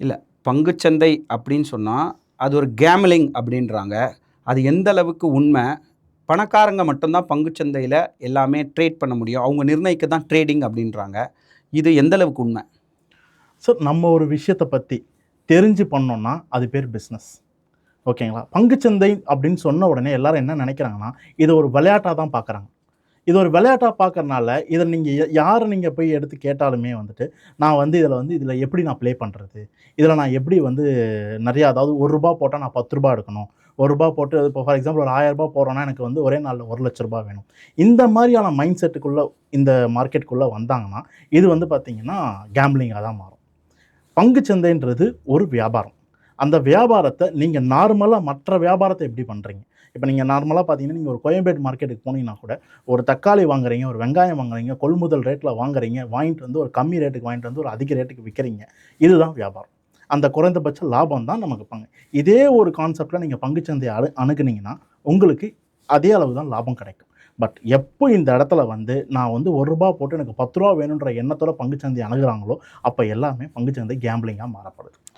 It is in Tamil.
இல்ல. பங்குச்சந்தை அப்படின்னு சொன்னா, அது ஒரு கேம்லிங் அப்படின்றாங்க. அது எந்த அளவுக்கு உண்மை? பணக்காரங்க மட்டும் தான் பங்குச்சந்தையில எல்லாமே ட்ரேட் பண்ண முடியும். அவங்க நிர்ணயிக்க தான் ட்ரேடிங் அப்படின்றாங்க. இது எந்த அளவுக்கு உண்மை? ஸோ நம்ம ஒரு விஷயத்த பத்தி தெரிஞ்சு பண்ணோம்னா, அது பேர் பிசினஸ். ஓகேங்களா? பங்குச்சந்தை அப்படின்னு சொன்ன உடனே எல்லாரும் என்ன நெனைக்கிறாங்கன்னா, இத ஒரு விளையாட்டா தான் பார்க்குறாங்க. இது ஒரு விளையாட்டா பார்க்கறனால, இத நீங்க யார நீங்க போய் எடுத்து கேட்டாலுமே வந்துட்டு, நான் வந்து இதில எப்படி நான் ப்ளே பண்றது? இதில நான் எப்படி வந்து நெறையா அதாவது ரூ. 1 போட்டா நான் ரூ. 10 எடுக்கணும். ரூ. 1 போட்டு இப்போ ஃபார் எக்ஸாம்பிள் ஒரு ரூ. 1000 போடுறோம்னா, எனக்கு வந்து ஒரே நாள்ல ரூ. 1,00,000 வேணும். இந்த மாரியான மைண்ட் செட்டுக்குள்ள இந்த மார்க்கெட்குள்ள வந்தாங்கன்னா, இது வந்து பார்த்தீங்கன்னா, கேம்பிளிங்கா தான் மாறும். பங்குச்சந்தைன்றது ஒரு வியாபாரம். அந்த வியாபாரத்த நீங்க நார்மலா மற்ற வியாபாரத்த எப்படி பண்றீங்க? இப்ப நீங்க நார்மலா பார்த்தீங்கன்னா, நீங்க ஒரு கோயம்பேடு மார்க்கெட்டுக்கு போனீங்கன்னா கூட, ஒரு தக்காளி வாங்குறீங்க, ஒரு வெங்காயம் வாங்குறீங்க, கொள்முதல் ரேட்ல வாங்குறீங்க, வாங்கிட்டு வந்து ஒரு கம்மி ரேட்டுக்கு வாங்கிட்டு வந்து ஒரு அதிக ரேட்டுக்கு விக்கிறீங்க. இதுதான் வியாபாரம். அந்த குறைந்தபட்ச லாபம் தான் நமக்கு இதே ஒரு கான்செப்ட்ல நீங்க பங்குச்சந்தைய அணுகுனீங்கன்னா, உங்களுக்கு அதே அளவு தான் லாபம் கிடைக்கும். பட் எப்போ இந்த இடத்துல வந்து நான் வந்து ரூ. 1 போட்டு எனக்கு ரூ. 10 வேணுன்ற எண்ணத்தோட பங்குச்சந்தைய அணுகுறாங்களோ, அப்ப எல்லாமே பங்குச்சந்தை கேம்பிளிங்கா மாறப்படுது.